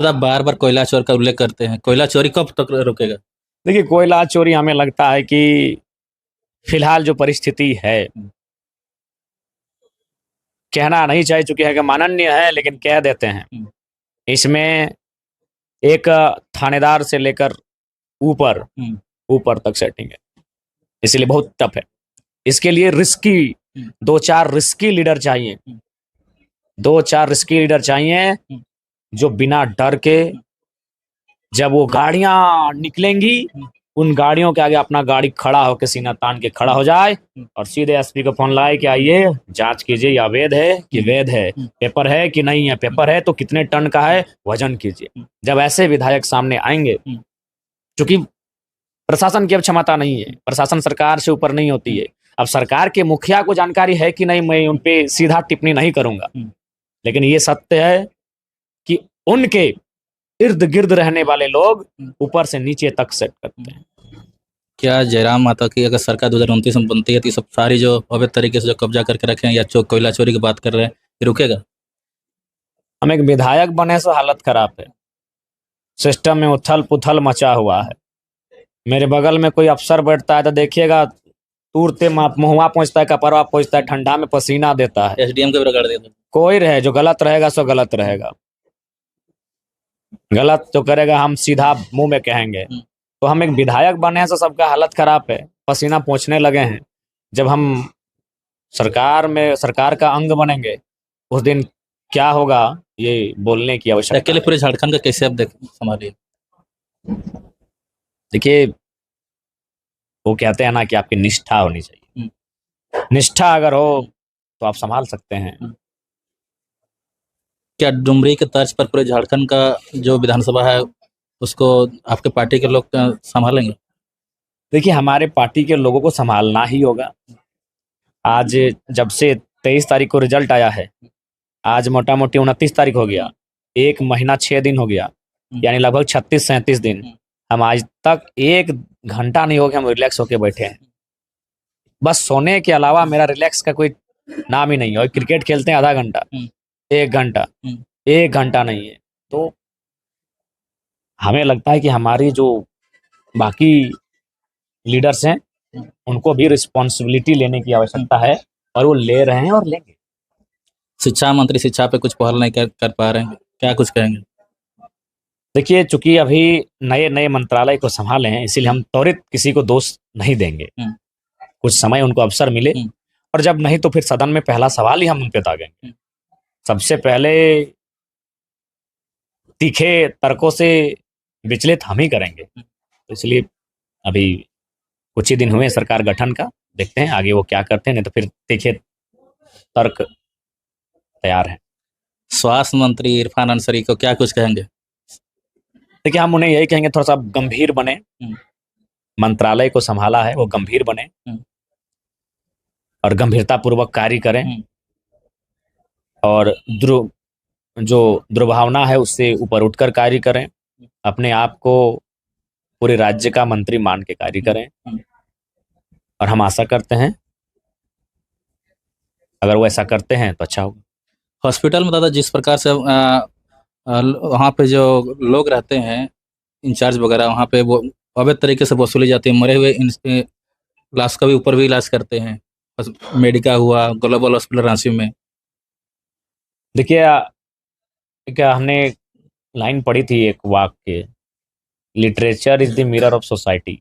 तो आप बार बार कोयला चोर का उल्लेख करते हैं, कोयला चोरी कब तक रुकेगा? देखिए, कोयला चोरी हमें लगता है कि फिलहाल जो परिस्थिति है, कहना नहीं चाहिए चूंकि है कि माननीय है, लेकिन कह देते हैं। इसमें एक थानेदार से लेकर ऊपर ऊपर तक सेटिंग है, इसलिए बहुत टफ है। इसके लिए रिस्की दो चार रिस्की लीडर चाहिए, दो चार रिस्की लीडर चाहिए जो बिना डर के, जब वो गाड़ियां निकलेंगी, उन गाड़ियों के आगे अपना गाड़ी खड़ा होकर सीना तान के खड़ा हो जाए और सीधे एसपी को फोन लाए कि आइए जांच कीजिए, या वैध है कि वैध है, पेपर है कि नहीं है, पेपर है तो कितने टन का है, वजन कीजिए। जब ऐसे विधायक सामने आएंगे, क्योंकि प्रशासन की अब क्षमता नहीं है, प्रशासन सरकार से ऊपर नहीं होती है। अब सरकार के मुखिया को जानकारी है कि नहीं, मैं उन पे सीधा टिप्पणी नहीं करूंगा, लेकिन ये सत्य है कि उनके इर्द गिर्द रहने वाले लोग ऊपर से नीचे तक सेट करते हैं। क्या जयराम माता की अगर सरकार 2029 में बनती है तो ये सब सारी जो अवैध तरीके से जो कब्जा करके रखे हैं या कोयला चोरी की बात कर रहे हैं, ये रुकेगा? हम एक विधायक बने से हालत खराब है, सिस्टम में उथल पुथल मचा हुआ है। मेरे बगल में कोई अफसर बैठता है तो देखिएगा, तूरते महुआ पहुंचता है, कपरवा पहुंचता है, ठंडा में पसीना देता है। एसडीएम को भी रगड़ देता है। कोई रहे, जो गलत रहेगा सो गलत रहेगा, गलत जो करेगा हम सीधा मुंह में कहेंगे। तो हम एक विधायक बने हैं तो सबका हालत खराब है, पसीना पहुंचने लगे हैं। जब हम सरकार का अंग बनेंगे, उस दिन क्या होगा ये बोलने की आवश्यकता अकेले पूरे झारखंड का कैसे आप देख संभालिए? देखिए, वो कहते हैं ना कि आपकी निष्ठा होनी चाहिए, निष्ठा अगर हो तो आप संभाल सकते हैं। क्या डुमरी के तर्ज पर पूरे झारखंड का जो विधानसभा है उसको आपके पार्टी के लोग संभालेंगे? देखिए, हमारे पार्टी के लोगों को संभालना ही होगा। आज जब से 23 तारीख को रिजल्ट आया है, आज मोटा मोटी 29 तारीख हो गया, 1 महीना 6 दिन हो गया, यानी लगभग 36-37 दिन। हम आज तक 1 घंटा नहीं हो गया हम रिलैक्स होके बैठे हैं। बस सोने के अलावा मेरा रिलैक्स का कोई नाम ही नहीं है। और क्रिकेट खेलते हैं आधा घंटा, 1 घंटा, 1 घंटा नहीं है। तो हमें लगता है कि हमारी जो बाकी लीडर्स हैं, उनको भी रिस्पॉन्सिबिलिटी लेने की आवश्यकता है, और वो ले रहे हैं और लेंगे। शिक्षा मंत्री शिक्षा पे कुछ पहल नहीं कर पा रहे हैं, क्या कुछ कहेंगे? देखिए, चूंकि अभी नए नए मंत्रालय को संभाले हैं, इसीलिए हम त्वरित किसी को दोष नहीं देंगे। कुछ समय उनको अवसर मिले, और जब नहीं तो फिर सदन में पहला सवाल ही हम उन पे दागेंगे। सबसे पहले तीखे तर्कों से विचलित हम ही करेंगे। तो इसलिए अभी कुछ ही दिन हुए सरकार गठन का, देखते हैं आगे वो क्या करते हैं, नहीं तो फिर तीखे तर्क तैयार है। स्वास्थ्य मंत्री इरफान अंसारी को क्या कुछ कहेंगे? देखिए, हम उन्हें यही कहेंगे, थोड़ा सा गंभीर बने, मंत्रालय को संभाला है, वो गंभीर बने और गंभीरता पूर्वक कार्य करें, और जो दुर्भावना है उससे ऊपर उठकर कार्य करें, अपने आप को पूरे राज्य का मंत्री मान के कार्य करें। और हम आशा करते हैं अगर वो ऐसा करते हैं तो अच्छा होगा। हॉस्पिटल में दादा जिस प्रकार से वहाँ पे जो लोग रहते हैं इंचार्ज वगैरह, वहाँ पे वो अवैध तरीके से वसूली जाती है, मरे हुए लाश का भी ऊपर भी इलाज करते हैं, मेडिका हुआ, ग्लोबल हॉस्पिटल रांची में। देखिए, क्या हमने लाइन पढ़ी थी एक वाक्य, literature is the mirror of society.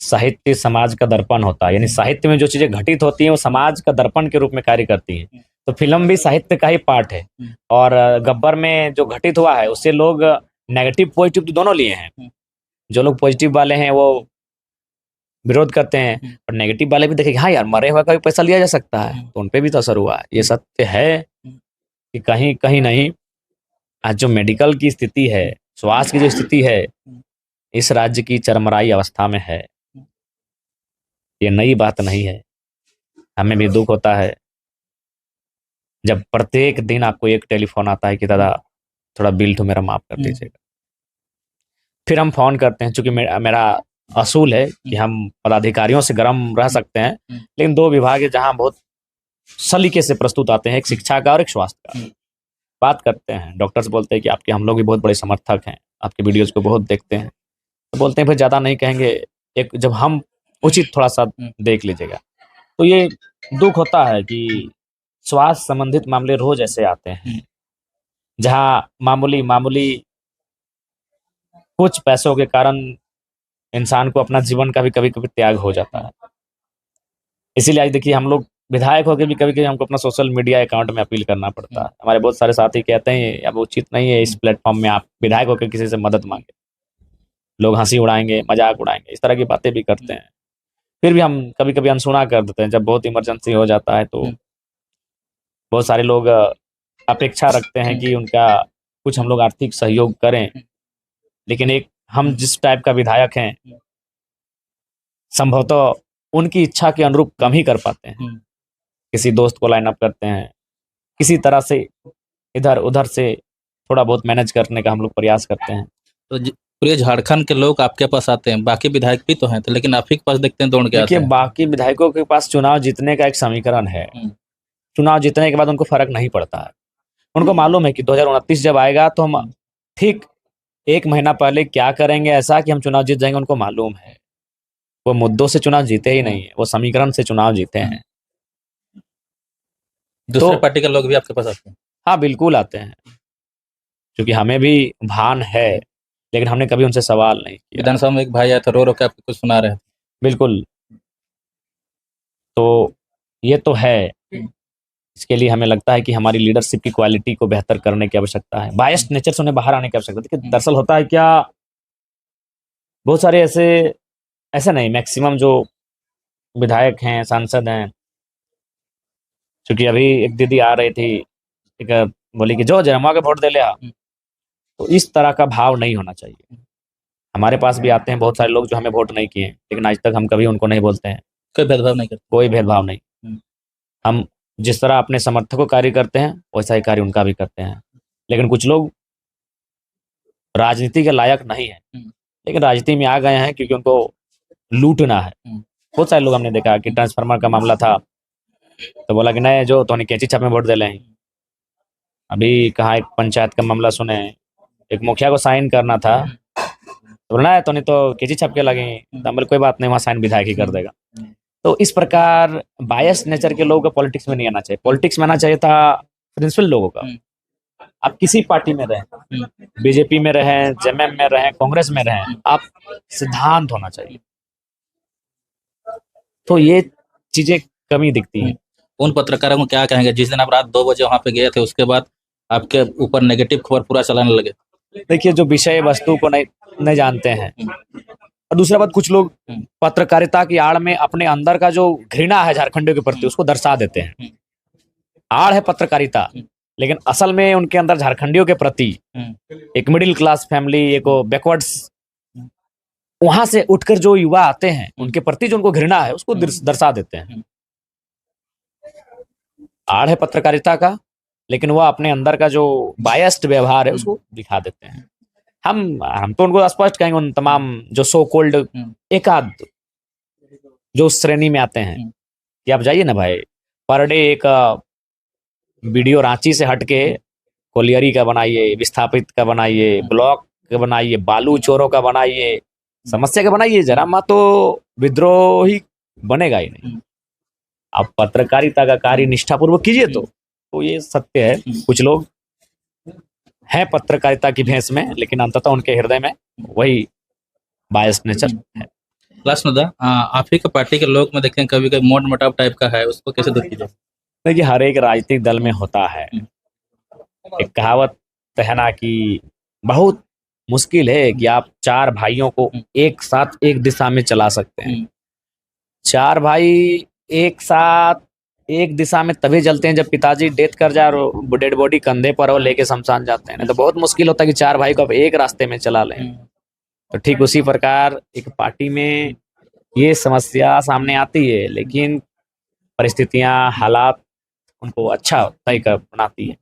साहित्य समाज का दर्पण होता है, यानी साहित्य में जो चीजें घटित होती हैं वो समाज का दर्पण के रूप में कार्य करती हैं। तो फिल्म भी साहित्य का ही पार्ट है, और गब्बर में जो घटित हुआ है उससे लोग नेगेटिव पॉजिटिव तो दोनों लिए हैं। जो लोग पॉजिटिव वाले हैं वो विरोध करते हैं, और नेगेटिव वाले भी देखेंगे हाँ यार, मरे हुए का भी पैसा लिया जा सकता है, तो उनपे भी तो असर हुआ है। ये सत्य है कि कहीं कहीं नहीं, आज जो मेडिकल की स्थिति है, स्वास्थ्य की जो स्थिति है, इस राज्य की चरमराई अवस्था में है। ये नई बात नहीं है। हमें भी दुख होता है जब प्रत्येक दिन आपको एक टेलीफोन आता है कि दादा थोड़ा बिल तो मेरा माफ कर दीजिएगा। फिर हम फोन करते हैं, चूंकि मेरा असूल है कि हम पदाधिकारियों से गर्म रह सकते हैं, लेकिन 2 विभाग है जहां बहुत सलीके से प्रस्तुत आते हैं, एक शिक्षा का और एक स्वास्थ्य का। बात करते हैं, डॉक्टर्स बोलते हैं कि आपके हम लोग भी बहुत बड़े समर्थक हैं, आपके वीडियोज को बहुत देखते हैं, तो बोलते हैं फिर ज़्यादा नहीं कहेंगे, एक जब हम उचित थोड़ा सा देख लीजिएगा। तो ये दुख होता है कि स्वास्थ्य संबंधित मामले रोज ऐसे आते हैं, जहाँ मामूली मामूली कुछ पैसों के कारण इंसान को अपना जीवन का भी कभी कभी त्याग हो जाता है। इसीलिए आज देखिए हम लोग विधायक होकर भी कभी कभी हमको अपना सोशल मीडिया अकाउंट में अपील करना पड़ता है। हमारे बहुत सारे साथी कहते हैं अब उचित नहीं है इस प्लेटफॉर्म में आप विधायक होकर किसी से मदद मांगे, लोग हंसी उड़ाएंगे, मजाक उड़ाएंगे, इस तरह की बातें भी करते हैं। फिर भी हम कभी कभी अनसुना कर देते हैं। जब बहुत इमरजेंसी हो जाता है तो बहुत सारे लोग अपेक्षा रखते हैं कि उनका कुछ हम लोग आर्थिक सहयोग करें, लेकिन एक हम जिस टाइप का विधायक हैं संभवतः उनकी इच्छा के अनुरूप कम ही कर पाते हैं। किसी दोस्त को लाइन अप करते हैं, किसी तरह से इधर उधर से थोड़ा बहुत मैनेज करने का हम लोग प्रयास करते हैं। तो पूरे झारखंड के लोग आपके पास आते हैं, बाकी विधायक भी तो हैं, तो लेकिन आप ही के पास देखते हैं दौड़ के आते देखिए हैं। बाकी विधायकों के पास चुनाव जीतने का एक समीकरण है, चुनाव जीतने के बाद उनको फर्क नहीं पड़ता है। उनको मालूम है कि 2029 जब आएगा तो हम ठीक 1 महीना पहले क्या करेंगे ऐसा कि हम चुनाव जीत जाएंगे, उनको मालूम है। वो मुद्दों से चुनाव जीते ही नहीं है, वो समीकरण से चुनाव जीते हैं। दूसरे पार्टी के लोग भी आपके पास आते हैं? हाँ बिल्कुल आते हैं, क्योंकि हमें भी भान है, लेकिन हमने कभी उनसे सवाल नहीं किया। विधानसभा में एक भाई आया था, रो रो के आपको कुछ सुना रहे थे। बिल्कुल, तो ये तो है। इसके लिए हमें लगता है कि हमारी लीडरशिप की क्वालिटी को बेहतर करने की आवश्यकता है, बायस्ड नेचर से उन्हें बाहर आने की आवश्यकता है। देखिए दरअसल होता है क्या, बहुत सारे ऐसे नहीं, मैक्सिमम जो विधायक हैं, सांसद हैं, क्योंकि अभी एक दीदी आ रही थी, एक बोली कि जो जरमा के वोट दे लिया, तो इस तरह का भाव नहीं होना चाहिए। हमारे पास भी आते हैं बहुत सारे लोग जो हमें वोट नहीं किए, लेकिन आज तक हम कभी उनको नहीं बोलते हैं, कोई भेदभाव नहीं करते? कोई भेदभाव नहीं। हम जिस तरह अपने समर्थकों कार्य करते हैं वैसा ही कार्य उनका भी करते हैं। लेकिन कुछ लोग राजनीति के लायक नहीं है, लेकिन राजनीति में आ गए हैं क्योंकि उनको लूटना है। बहुत सारे लोग हमने देखा कि ट्रांसफार्मर का मामला था तो बोला कि नहीं जो तो कैंची छाप में वोट दे लें। अभी कहाँ एक पंचायत का मामला सुने, एक मुखिया को साइन करना था तो बोला तो नहीं तो कैंची छाप के लगे, तो बोले कोई बात नहीं, वहाँ साइन विधायक ही कर देगा। तो इस प्रकार बायस नेचर के लोगों का पॉलिटिक्स में नहीं आना चाहिए। पॉलिटिक्स में आना चाहिए था प्रिंसिपल लोगों का। आप किसी पार्टी में रहें, बीजेपी में रहें, जेएमएम में रहें, कांग्रेस में रहें, आप सिद्धांत होना चाहिए। तो ये चीजें कमी दिखती हैं। उन पत्रकारों को क्या कहेंगे जिस दिन आप रात 2 बजे वहां पे गए थे, उसके बाद आपके ऊपर नेगेटिव खबर पूरा चलाने लगे? देखिए जो विषय वस्तु को नहीं जानते हैं, और दूसरा बात कुछ लोग पत्रकारिता की आड़ में अपने अंदर का जो घृणा है झारखंडियों के प्रति उसको दर्शा देते हैं। आड़ है पत्रकारिता, लेकिन असल में उनके अंदर झारखंडियों के प्रति एक मिडिल क्लास फैमिली, एक बैकवर्ड्स, वहां से उठकर जो युवा आते हैं उनके प्रति जो उनको घृणा है उसको दर्शा देते हैं। आड़ है पत्रकारिता का, लेकिन वह अपने अंदर का जो बायस्ड व्यवहार है उसको दिखा देते हैं। हम तो उनको स्पष्ट कहेंगे, उन तमाम जो सो कोल्ड एकाध जो उस श्रेणी में आते हैं कि आप जाइए ना भाई, पर डे एक वीडियो रांची से हटके कोलियरी का बनाइए, विस्थापित का बनाइए, ब्लॉक का बनाइए, बालू चोरों का बनाइए, समस्या का बनाइए, जरा माँ तो विद्रोही बनेगा ही नहीं। आप पत्रकारिता का कार्य निष्ठापूर्वक कीजिए तो ये सत्य है। कुछ लोग हैं पत्रकारिता की भेष में, लेकिन अंततः उनके हृदय में वही बायस नेचर है। लास्ट में आप ही के पार्टी के लोग में देखते हैं कभी कभी मोट मोटाव टाइप का है, उसको कैसे दूर कीजिए? देखिए हर एक राजनीतिक दल में होता है। एक कहावत है ना कि बहुत मुश्किल है कि आप 4 भाइयों को एक साथ एक दिशा में चला सकते हैं। 4 भाई एक साथ एक दिशा में तभी चलते हैं जब पिताजी डेथ कर जाए और डेड बॉडी कंधे पर हो लेके शमशान जाते हैं। नहीं तो बहुत मुश्किल होता है कि 4 भाई को अब एक रास्ते में चला लें। तो ठीक उसी प्रकार एक पार्टी में ये समस्या सामने आती है, लेकिन परिस्थितियां, हालात उनको अच्छा तय कर बनाती है।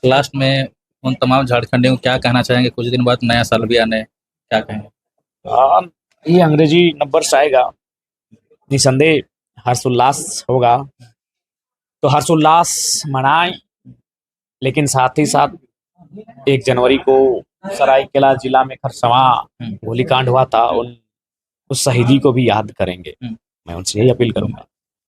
लास्ट में उन तमाम झारखंडियों को क्या कहना चाहेंगे? कुछ दिन बाद नया साल भी आने, क्या कहेंगे? ये अंग्रेजी नंबर्स आएगा, निसंदेह हर्षोल्लास होगा, तो हर्षोल्लास मनाएं, लेकिन साथ ही साथ 1 जनवरी को सरायकेला जिला में खरसवां गोलीकांड हुआ था, उस शहीदी को भी याद करेंगे। मैं उनसे यही अपील करूंगा।